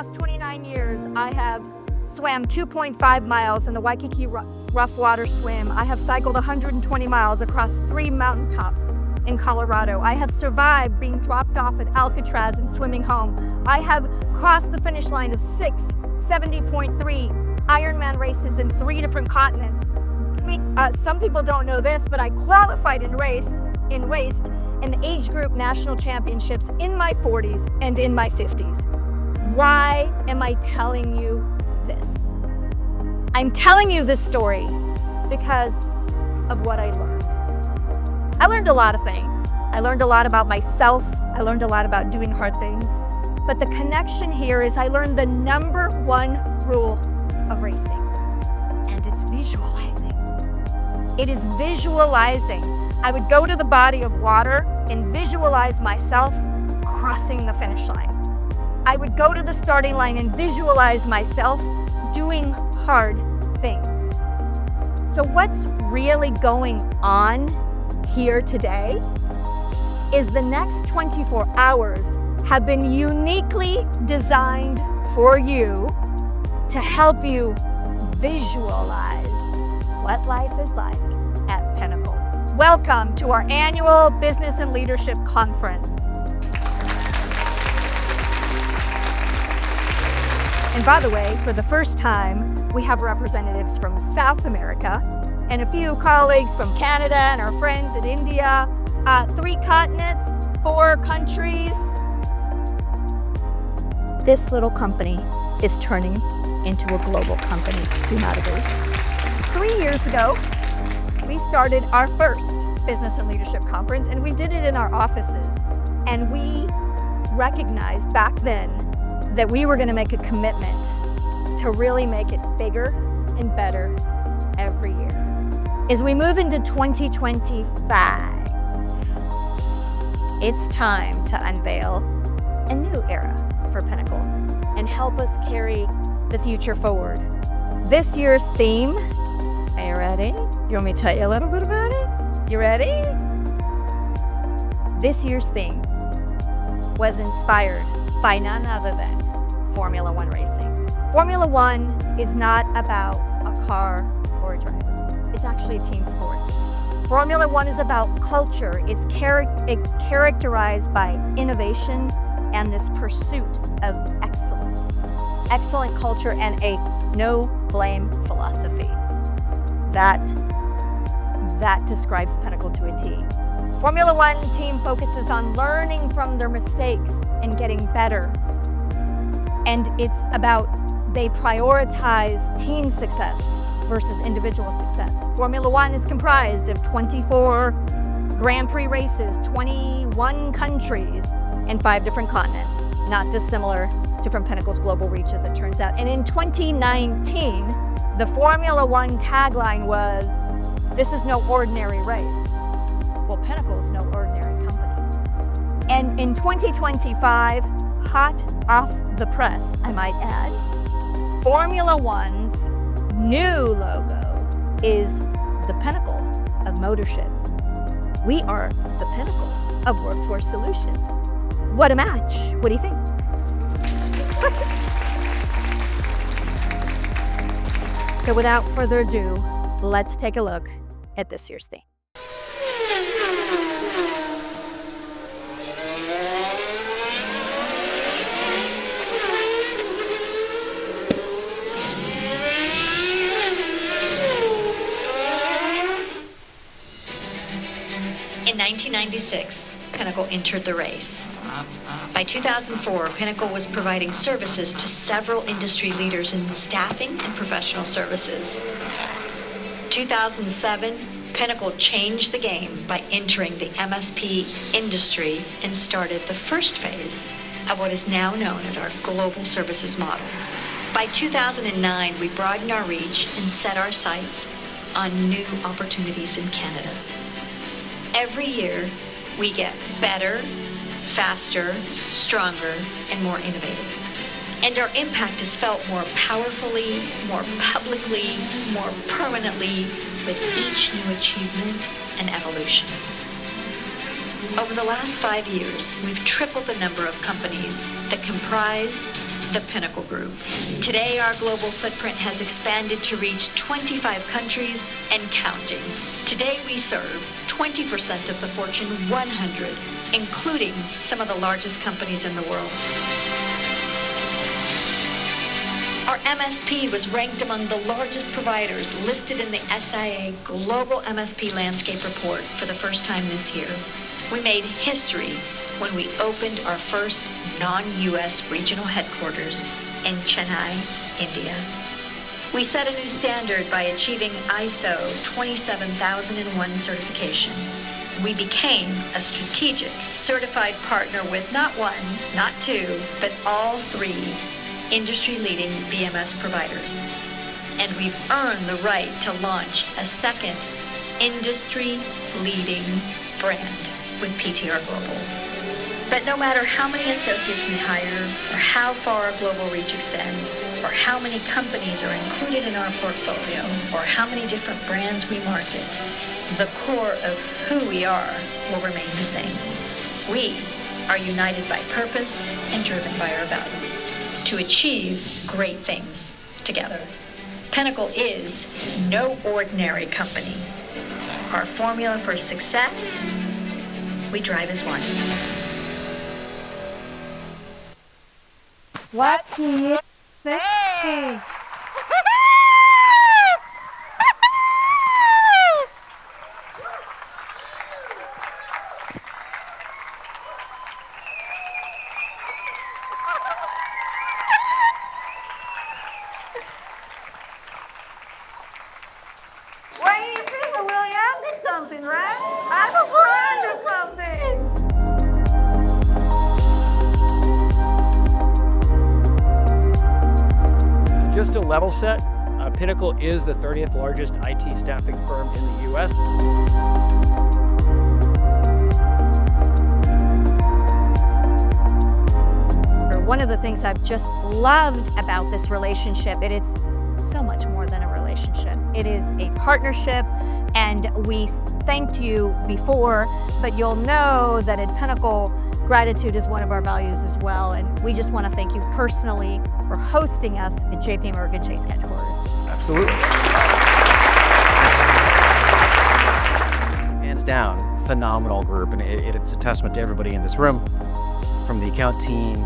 last 29 years, I have swam 2.5 miles in the Waikiki Rough Water Swim. I have cycled 120 miles across 3 mountaintops in Colorado. I have survived being dropped off at Alcatraz and swimming home. I have crossed the finish line of 6 70.3 Ironman races in 3 different continents. Some people don't know this, but I qualified in waist in age group national championships in my 40s and in my 50s. Why am I telling you this? I'm telling you this story because of what I learned. I learned a lot of things. I learned a lot about myself. I learned a lot about doing hard things. But the connection here is I learned the number 1 rule of racing, and it's visualizing. It is visualizing. I would go to the body of water and visualize myself crossing the finish line. I would go to the starting line and visualize myself doing hard things. So what's really going on here today is the next 24 hours have been uniquely designed for you to help you visualize what life is like at Pinnacle. Welcome to our annual Business and Leadership Conference. And by the way, for the first time, we have representatives from South America and a few colleagues from Canada and our friends in India, 3 continents, 4 countries. This little company is turning into a global company. Do not agree? 3 years ago, we started our first Business and Leadership Conference, and we did it in our offices. And we recognized back then that we were going to make a commitment to really make it bigger and better every year. As we move into 2025, it's time to unveil a new era for Pinnacle and help us carry the future forward. This year's theme, are you ready? You want me to tell you a little bit about it? You ready? This year's theme was inspired by none other than Formula One racing. Formula One is not about a car or a driver. It's actually a team sport. Formula One is about culture. It's characterized by innovation and this pursuit of excellence. Excellent culture and a no-blame philosophy. That describes Pinnacle to a T. Formula One team focuses on learning from their mistakes and getting better. And it's about, they prioritize team success versus individual success. Formula One is comprised of 24 Grand Prix races, 21 countries, and 5 different continents. Not dissimilar to from Pinnacle's global reach, as it turns out. And in 2019, the Formula One tagline was, "This is no ordinary race." Well, Pinnacle is no ordinary company. And in 2025, hot off the press, I might add, Formula One's new logo is the Pinnacle of Motorship. We are the Pinnacle of Workforce Solutions. What a match. What do you think? So without further ado, let's take a look at this year's theme. In 1996, Pinnacle entered the race. By 2004, Pinnacle was providing services to several industry leaders in staffing and professional services. 2007, Pinnacle changed the game by entering the MSP industry and started the first phase of what is now known as our global services model. By 2009, we broadened our reach and set our sights on new opportunities in Canada. Every year, we get better, faster, stronger, and more innovative. And our impact is felt more powerfully, more publicly, more permanently with each new achievement and evolution. Over the last 5 years, we've tripled the number of companies that comprise the Pinnacle Group. Today, our global footprint has expanded to reach 25 countries and counting. Today, we serve 20% of the Fortune 100, including some of the largest companies in the world. Our MSP was ranked among the largest providers listed in the SIA Global MSP Landscape Report for the first time this year. We made history when we opened our first non-US regional headquarters in Chennai, India. We set a new standard by achieving ISO 27001 certification. We became a strategic certified partner with not one, not two, but all three industry-leading VMS providers. And we've earned the right to launch a second industry-leading brand with PTR Global. But no matter how many associates we hire, or how far our global reach extends, or how many companies are included in our portfolio, or how many different brands we market, the core of who we are will remain the same. We are united by purpose and driven by our values to achieve great things together. Pinnacle is no ordinary company. Our formula for success, we drive as one. What do you think? What do you think? We're really onto something, right? I think we're onto something. Just to level set, Pinnacle is the 30th largest IT staffing firm in the U.S. One of the things I've just loved about this relationship, it's so much more than a relationship. It is a partnership, and we thanked you before, but you'll know that at Pinnacle, gratitude is one of our values as well, and we just want to thank you personally for hosting us at JP Morgan Chase headquarters. Absolutely. Hands down, phenomenal group, and it's a testament to everybody in this room, from the account team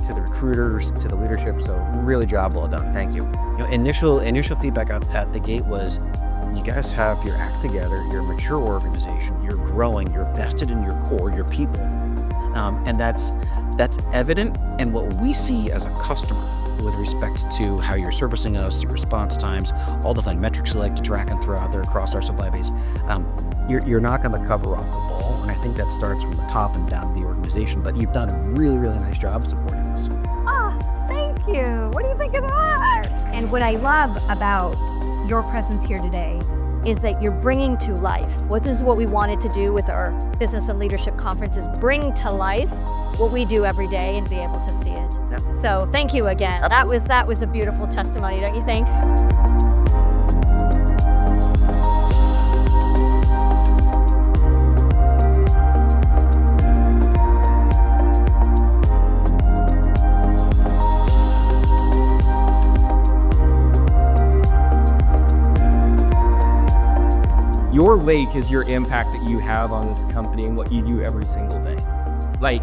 to the recruiters to the leadership. So really job well done. Thank you. Initial feedback out at the gate was, you guys have your act together. You're a mature organization. You're growing. You're vested in your core, your people, and that's evident in what we see as a customer with respect to how you're servicing us, your response times, all the fun metrics you like to track and throw out there across our supply base. You're knocking the cover off the ball, and I think that starts from the top and down the organization, but you've done a really, really nice job supporting us. Oh, thank you. What do you think of that? And what I love about your presence here today is that you're bringing to life. This is what we wanted to do with our business and leadership conference, is bring to life what we do every day and be able to see it. Yep. So thank you again. That was a beautiful testimony, don't you think? Your lake is your impact that you have on this company and what you do every single day. Like,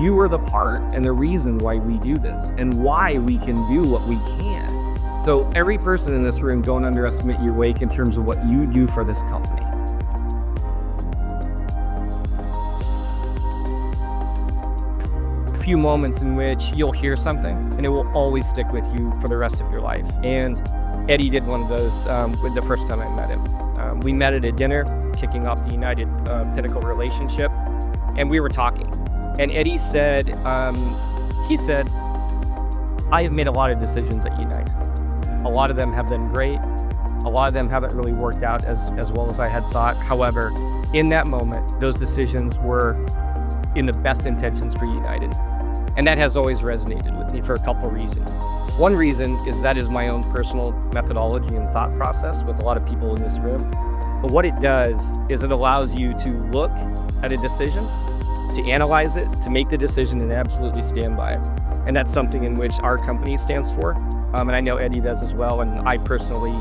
you are the part and the reason why we do this and why we can do what we can. So every person in this room, don't underestimate your wake in terms of what you do for this company. A few moments in which you'll hear something and it will always stick with you for the rest of your life. And Eddie did one of those with the first time I met him. We met at a dinner, kicking off the United Pinnacle relationship, and we were talking. And Eddie said, I have made a lot of decisions at United. A lot of them have been great. A lot of them haven't really worked out as well as I had thought. However, in that moment, those decisions were in the best intentions for United. And that has always resonated with me for a couple of reasons. One reason is that is my own personal methodology and thought process with a lot of people in this room. But what it does is it allows you to look at a decision, to analyze it, to make the decision, and absolutely stand by it. And that's something in which our company stands for. And I know Eddie does as well. And I personally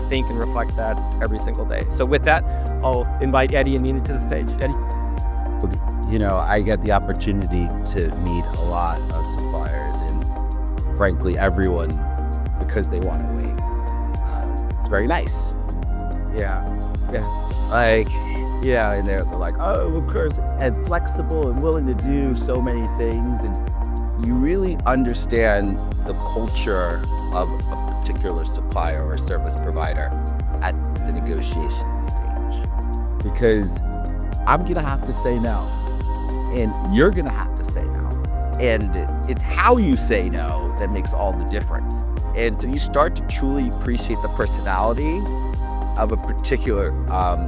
think and reflect that every single day. So with that, I'll invite Eddie and Nina to the stage. Eddie? I get the opportunity to meet a lot of suppliers and frankly, everyone, because they want to wait. It's very nice. Yeah. And they're like, oh, of course, and flexible and willing to do so many things. And you really understand the culture of a particular supplier or service provider at the negotiation stage. Because I'm going to have to say no. And you're going to have to say no. And it's how you say no that makes all the difference. And so you start to truly appreciate the personality of a particular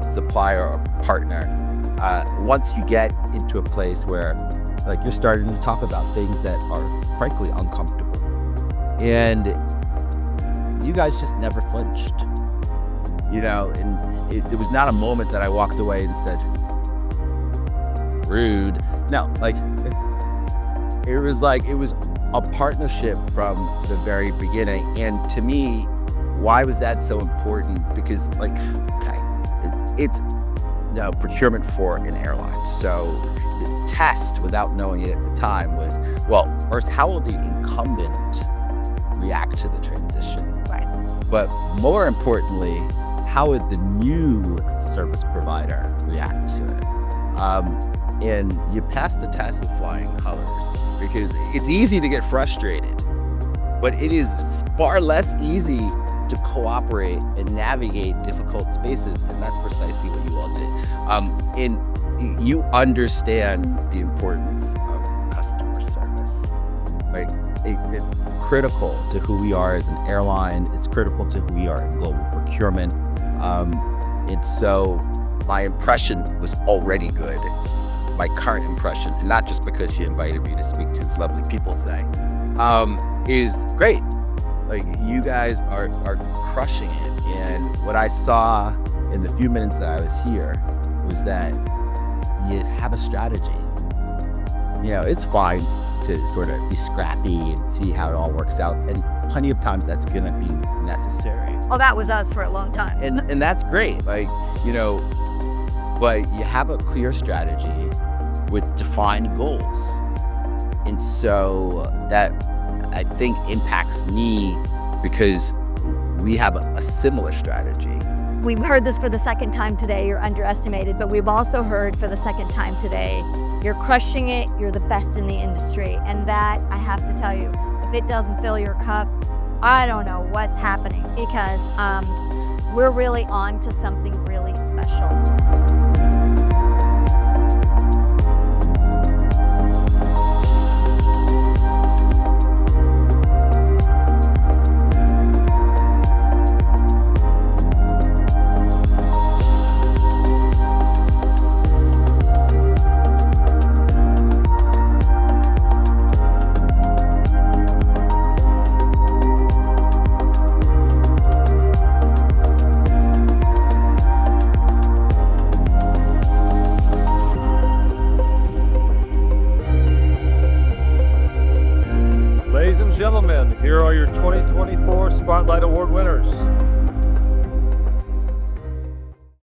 supplier or partner once you get into a place where you're starting to talk about things that are frankly uncomfortable. And you guys just never flinched, and there was not a moment that I walked away and said, rude. No, it was a partnership from the very beginning. And to me, why was that so important? Because it's procurement for an airline. So the test, without knowing it at the time, was, well, first, how will the incumbent react to the transition? Right. But more importantly, how would the new service provider react to it? And you pass the test with flying colors, because it's easy to get frustrated, but it is far less easy to cooperate and navigate difficult spaces, and that's precisely what you all did. And you understand the importance of customer service. It's critical to who we are as an airline. It's critical to who we are in global procurement. And so my impression was already good. My current impression, and not just because she invited me to speak to these lovely people today, is great. You guys are crushing it. And what I saw in the few minutes that I was here was that you have a strategy. It's fine to sort of be scrappy and see how it all works out. And plenty of times that's going to be necessary. Oh, that was us for a long time. And that's great. But you have a clear strategy with defined goals. And so that, I think, impacts me because we have a similar strategy. We've heard this for the second time today, you're underestimated, but we've also heard for the second time today, you're crushing it, you're the best in the industry. And that, I have to tell you, if it doesn't fill your cup, I don't know what's happening, because we're really on to something really special. Ladies and gentlemen, here are your 2024 Spotlight Award winners.